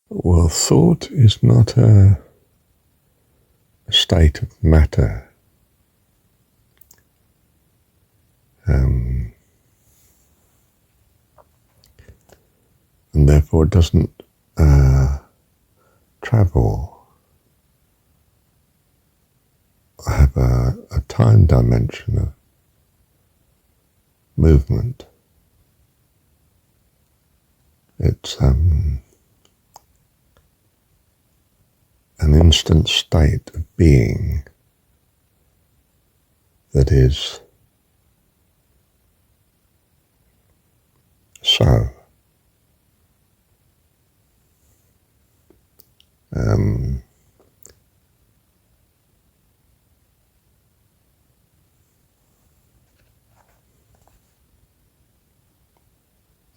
Well, thought is not a state of matter. And therefore it doesn't travel, have a time dimension of movement. It's an instant state of being that is so.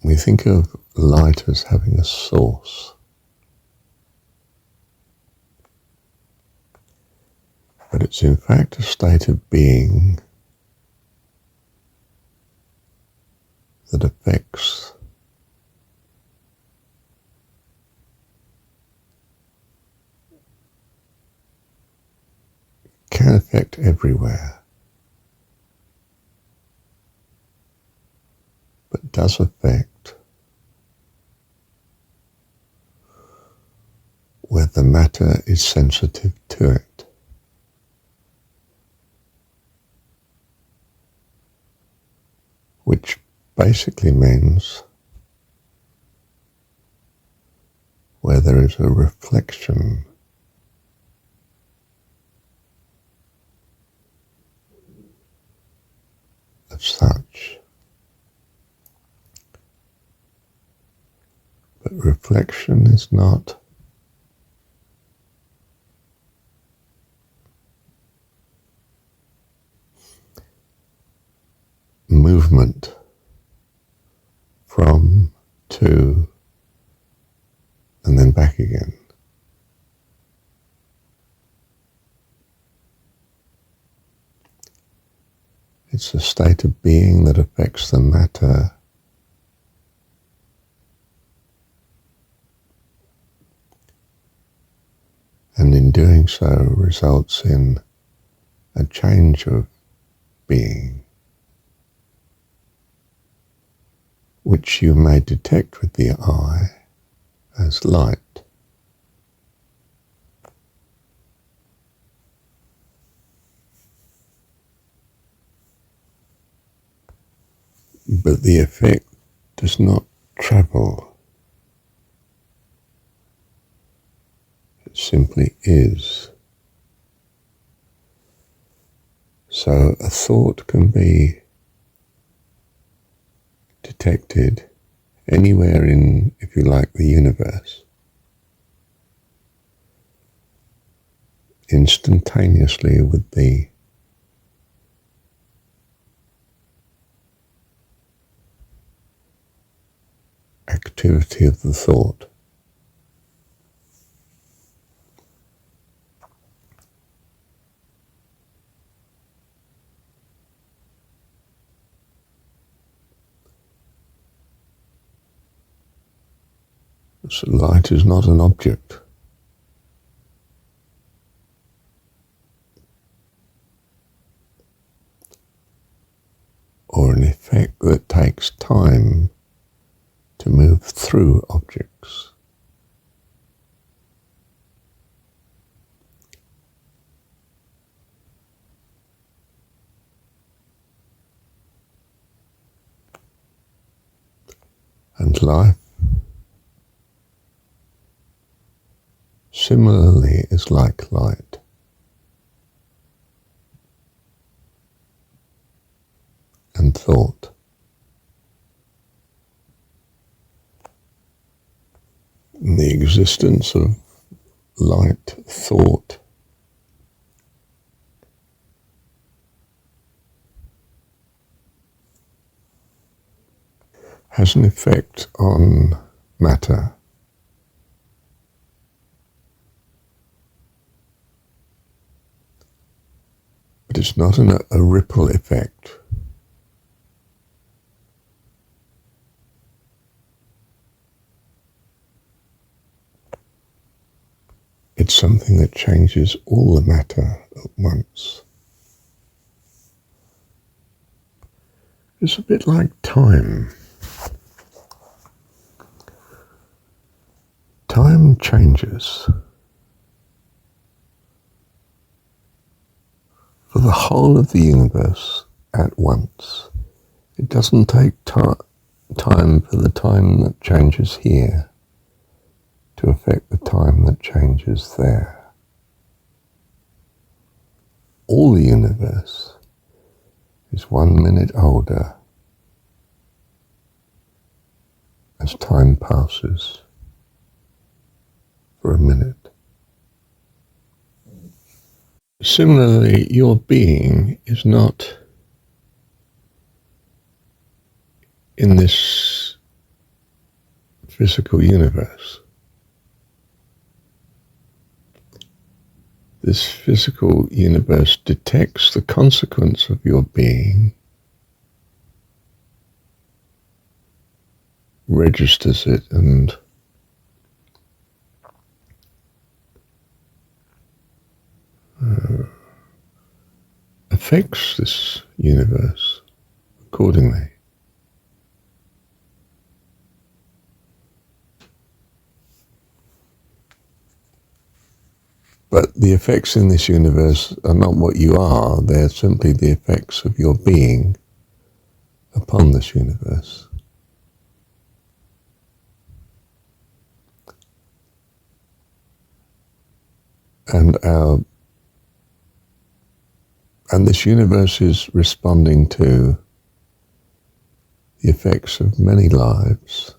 We think of light as having a source, but it's in fact a state of being that affects can affect everywhere, but does affect where the matter is sensitive to it. Which basically means where there is a reflection of such. But reflection is not movement from, to, and then back again. It's a state of being that affects the matter and in doing so results in a change of being, which you may detect with the eye as light. But the effect does not travel. It simply is. So a thought can be detected anywhere in, if you like, the universe, instantaneously with the activity of the thought. So light is not an object. Or an effect that takes time to move through objects. And life similarly is like light. And thought. And the existence of light thought has an effect on matter. But it's not a ripple effect. It's something that changes all the matter at once. It's a bit like time. Time changes for the whole of the universe at once. It doesn't take time for the time that changes here to affect the time that changes there. All the universe is 1 minute older as time passes for a minute. Similarly, your being is not in this physical universe. This physical universe detects the consequence of your being, registers it, and affects this universe accordingly. But the effects in this universe are not what you are, they're simply the effects of your being upon this universe. And this universe is responding to the effects of many lives,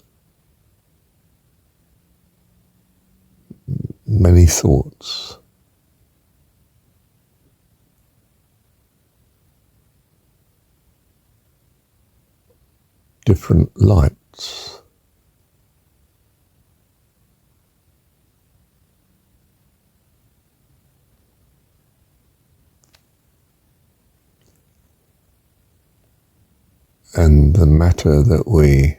many thoughts, different lights, and the matter that we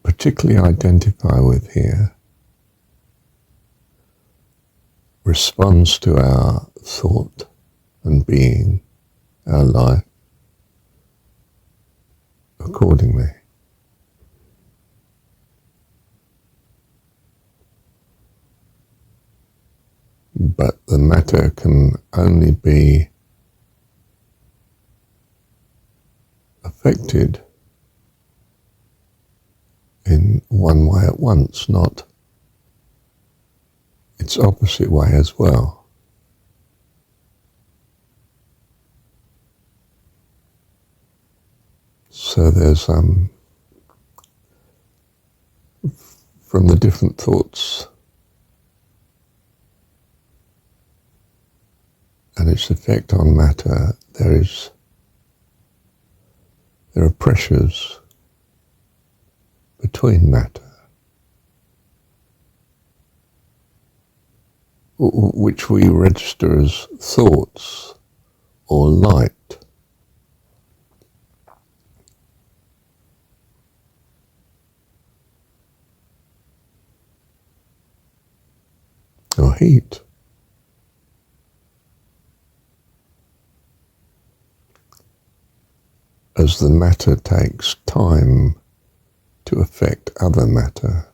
particularly identify with here responds to our thought and being, our life, accordingly. But the matter can only be affected in one way at once, not its opposite way as well. So there's from the different thoughts and its effect on matter, there are pressures between matter, which we register as thoughts or light. Or heat. As the matter takes time to affect other matter.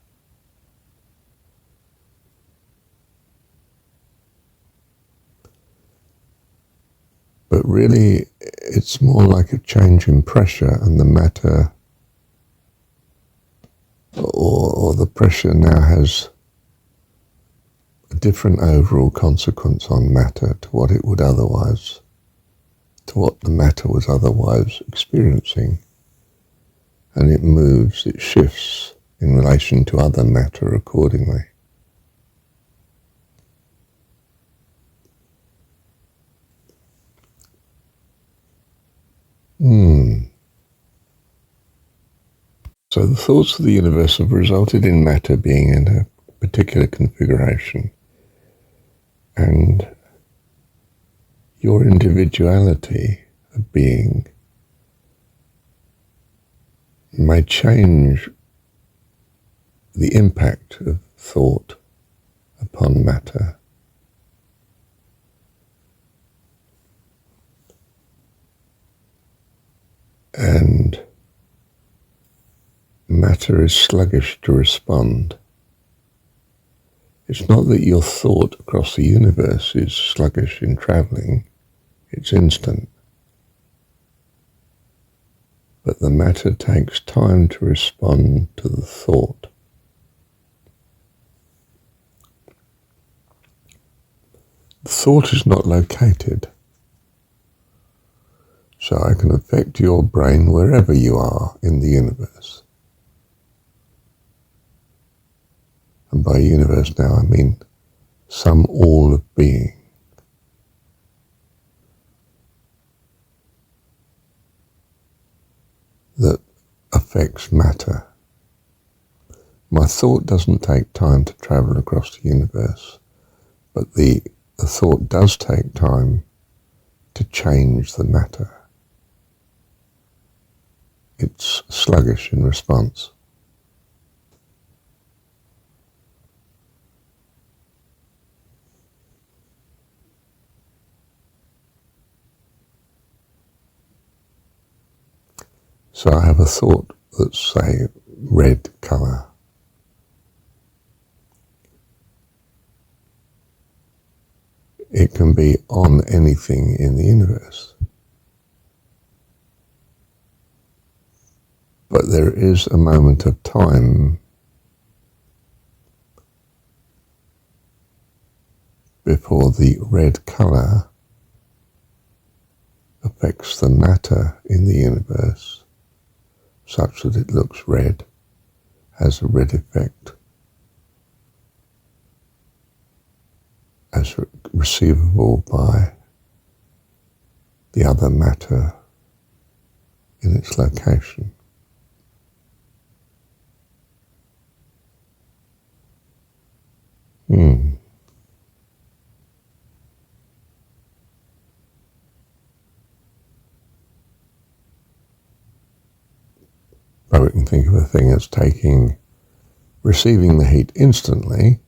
But really, it's more like a change in pressure, and the matter or the pressure now has a different overall consequence on matter to what it would otherwise, to what the matter was otherwise experiencing. And it moves, it shifts in relation to other matter accordingly. So the thoughts of the universe have resulted in matter being in a particular configuration, and your individuality of being may change the impact of thought upon matter. And matter is sluggish to respond. It's not that your thought across the universe is sluggish in travelling, it's instant. But the matter takes time to respond to the thought. The thought is not located. So I can affect your brain wherever you are in the universe. And by universe now I mean some all of being. That affects matter. My thought doesn't take time to travel across the universe, but the thought does take time to change the matter. It's sluggish in response. So I have a thought that's, say, red colour. It can be on anything in the universe. But there is a moment of time before the red colour affects the matter in the universe such that it looks red, has a red effect, as receivable by the other matter in its location. But we can think of a thing as receiving the heat instantly,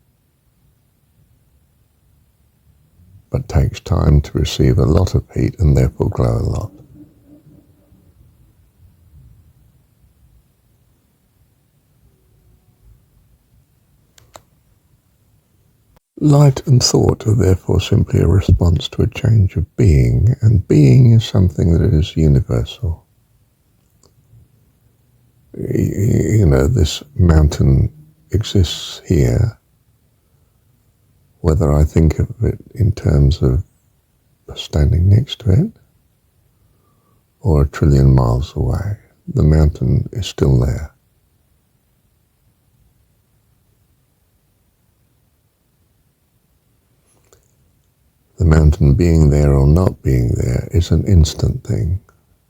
but takes time to receive a lot of heat and therefore glow a lot. Light and thought are therefore simply a response to a change of being, and being is something that is universal. You know, this mountain exists here, whether I think of it in terms of standing next to it or 1 trillion miles away, the mountain is still there. The mountain being there or not being there is an instant thing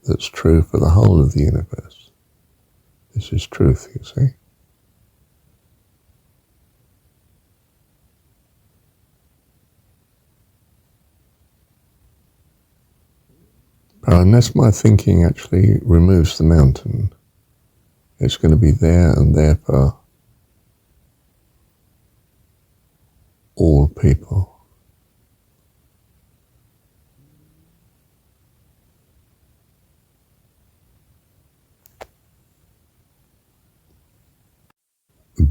that's true for the whole of the universe. This is truth, you see. But unless my thinking actually removes the mountain, it's going to be there and there for all people.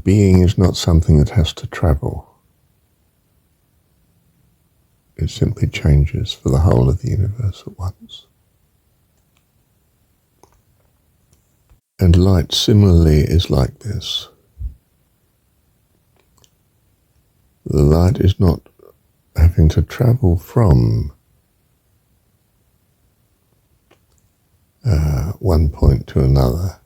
Being is not something that has to travel. It simply changes for the whole of the universe at once. And light similarly is like this. The light is not having to travel from one point to another,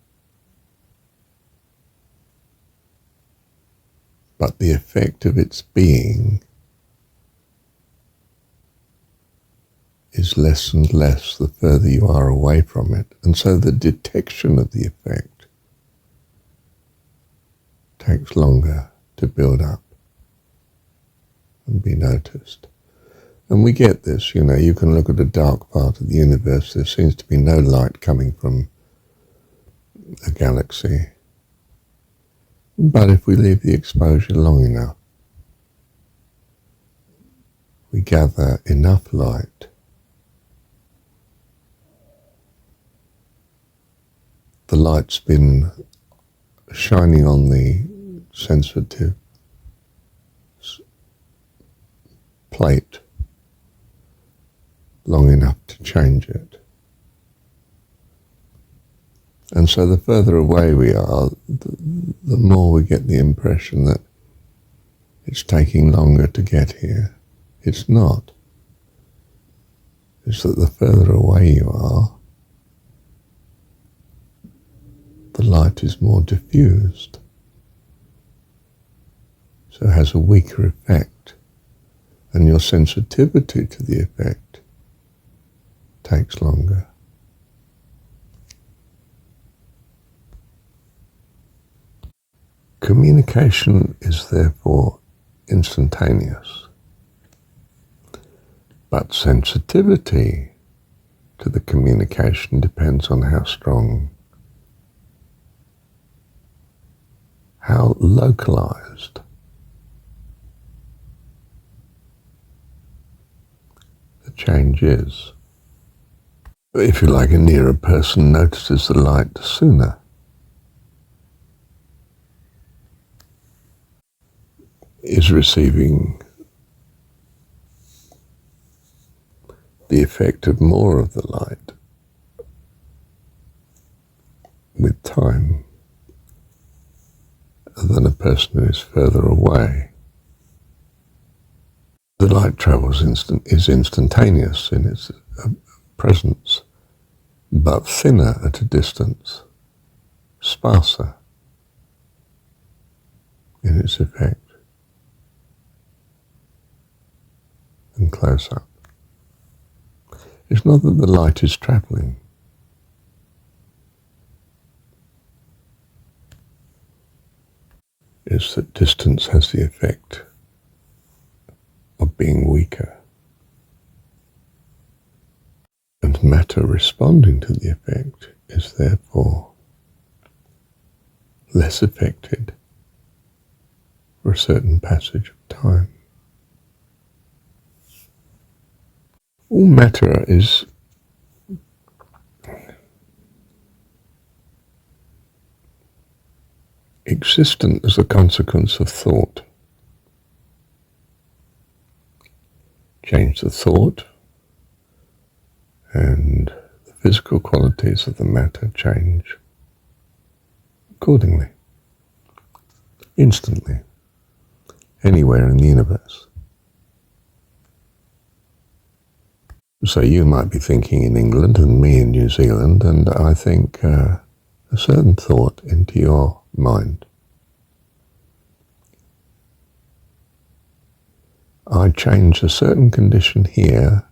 but the effect of its being is less and less the further you are away from it, and so the detection of the effect takes longer to build up and be noticed. And we get this, you know, you can look at a dark part of the universe, there seems to be no light coming from a galaxy. But if we leave the exposure long enough, we gather enough light, the light's been shining on the sensitive plate long enough to change it. And so the further away we are, the more we get the impression that it's taking longer to get here. It's not. It's that the further away you are, the light is more diffused, so it has a weaker effect, and your sensitivity to the effect takes longer. Communication is therefore instantaneous, but sensitivity to the communication depends on how strong, how localized the change is. If you like, a nearer person notices the light sooner. Is receiving the effect of more of the light with time than a person who is further away. The light travels is instantaneous in its presence, but thinner at a distance, sparser in its effect, and close up. It's not that the light is travelling. It's that distance has the effect of being weaker, and matter responding to the effect is therefore less affected for a certain passage of time. All matter is existent as a consequence of thought. Change the thought, and the physical qualities of the matter change accordingly, instantly, anywhere in the universe. So you might be thinking in England and me in New Zealand, and I think a certain thought into your mind. I change a certain condition here,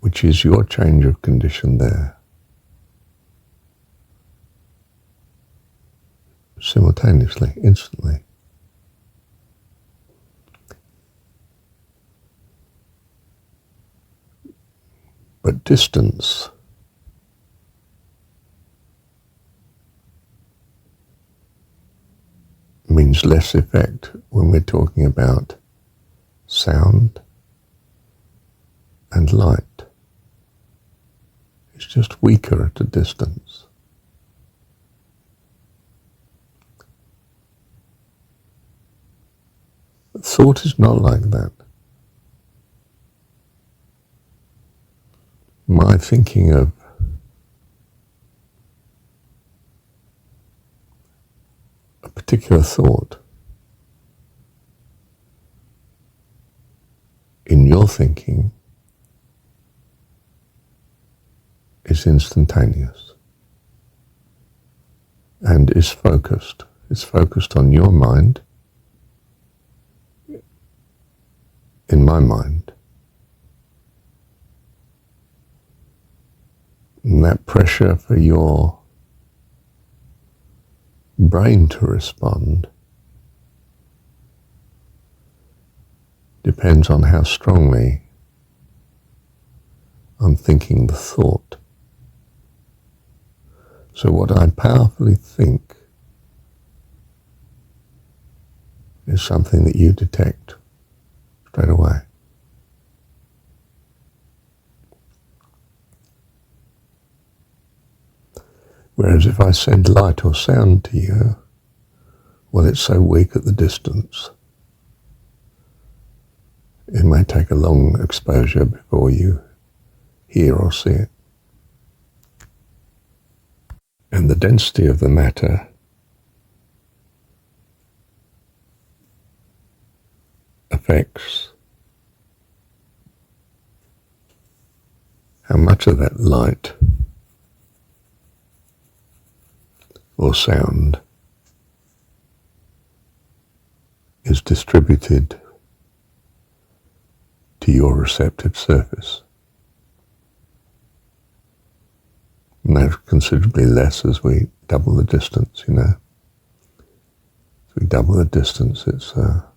which is your change of condition there, simultaneously, instantly. But distance means less effect when we're talking about sound and light. It's just weaker at a distance. Thought is not like that. My thinking of a particular thought in your thinking is instantaneous and is focused. It's focused on your mind, in my mind. And that pressure for your brain to respond depends on how strongly I'm thinking the thought. So what I powerfully think is something that you detect straight away. Whereas if I send light or sound to you, well, it's so weak at the distance, it may take a long exposure before you hear or see it. And the density of the matter affects how much of that light or sound is distributed to your receptive surface. And that's considerably less as we double the distance, you know. As we double the distance, it's the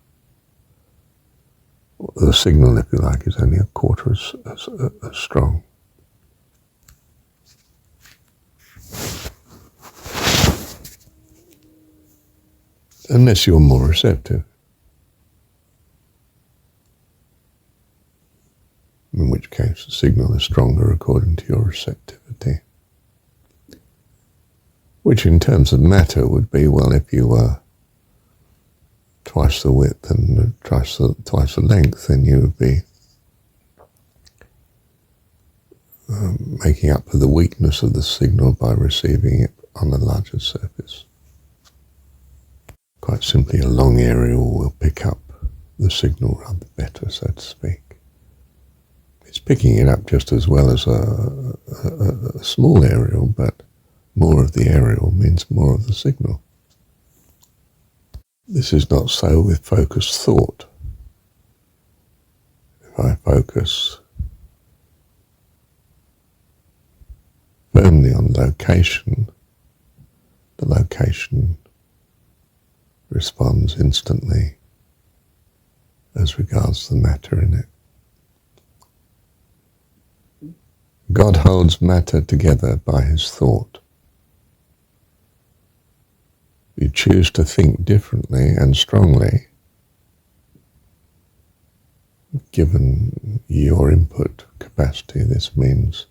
signal, if you like, is only a quarter as strong. Unless you're more receptive, in which case the signal is stronger according to your receptivity. Which in terms of matter would be, well, if you were twice the width and twice the length, then you would be making up for the weakness of the signal by receiving it on a larger surface. Quite simply, a long aerial will pick up the signal rather better, so to speak. It's picking it up just as well as a small aerial, but more of the aerial means more of the signal. This is not so with focused thought. If I focus firmly on location, the location responds instantly as regards the matter in it. God holds matter together by his thought. You choose to think differently and strongly, given your input capacity. This means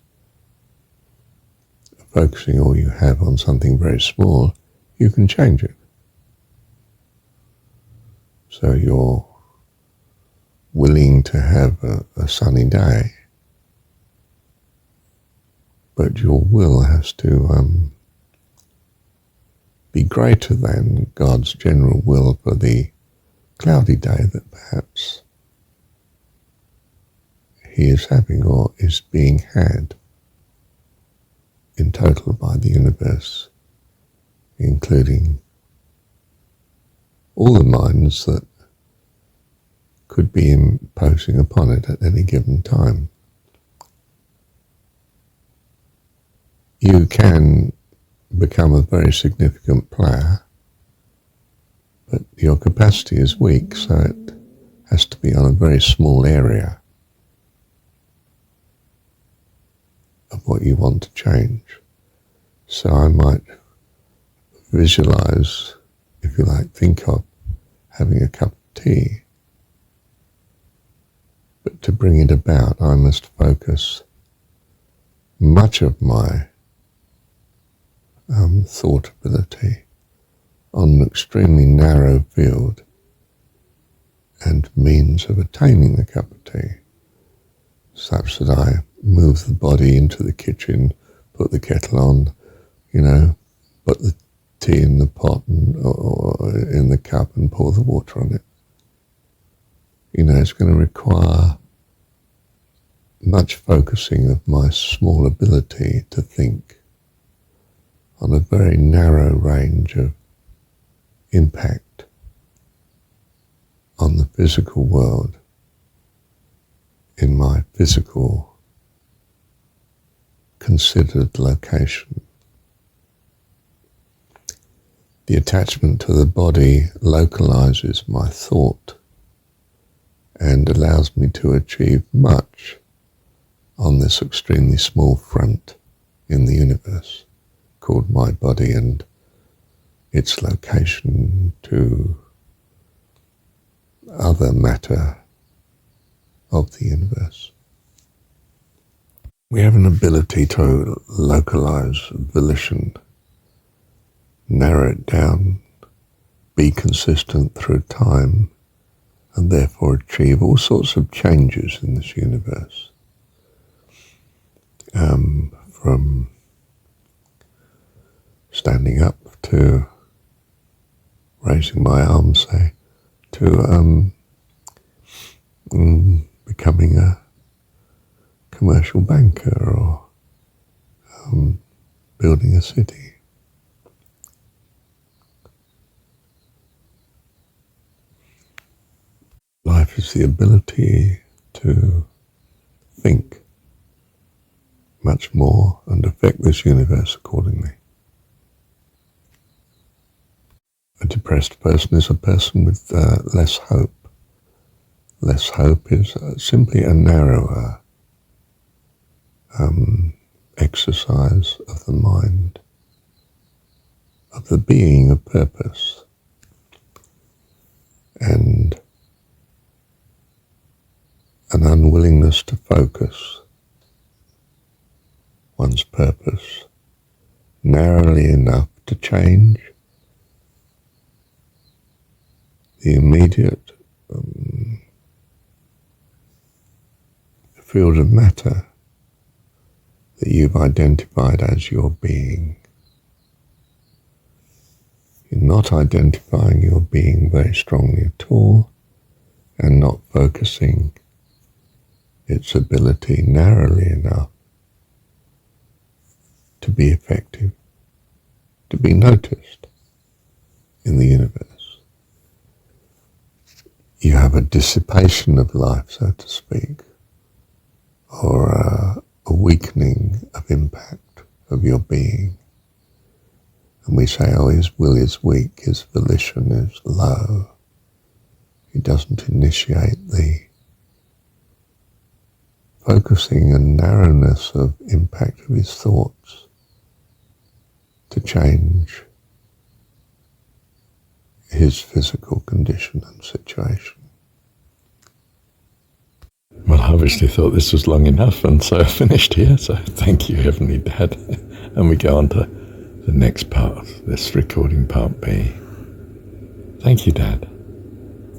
focusing all you have on something very small, you can change it. So you're willing to have a sunny day, but your will has to be greater than God's general will for the cloudy day that perhaps he is having or is being had in total by the universe, including all the minds that could be imposing upon it at any given time. You can become a very significant player, but your capacity is weak, so it has to be on a very small area of what you want to change. So I might visualize, if you like, think of having a cup of tea. But to bring it about, I must focus much of my thought ability on an extremely narrow field and means of attaining the cup of tea, such that I move the body into the kitchen, put the kettle on, you know, put the tea in the pot or in the cup and pour the water on it. You know, it's going to require much focusing of my small ability to think on a very narrow range of impact on the physical world in my physical considered location. The attachment to the body localizes my thought and allows me to achieve much on this extremely small front in the universe called my body and its location to other matter of the universe. We have an ability to localize volition, narrow it down, be consistent through time, and therefore achieve all sorts of changes in this universe. From standing up to raising my arm, say, to becoming a commercial banker or building a city. Life is the ability to think much more and affect this universe accordingly. A depressed person is a person with less hope. Less hope is simply a narrower exercise of the mind, of the being of purpose, and an unwillingness to focus one's purpose narrowly enough to change the immediate field of matter that you've identified as your being. You're not identifying your being very strongly at all, and not focusing its ability narrowly enough to be effective, to be noticed in the universe. You have a dissipation of life, so to speak, or a weakening of impact of your being. And we say, oh, his will is weak, his volition is low. He doesn't initiate the focusing and narrowness of impact of his thoughts to change his physical condition and situation. Well, I obviously thought this was long enough, and so I finished here. So thank you, Heavenly Dad. And we go on to the next part of this recording, part B. Thank you, Dad.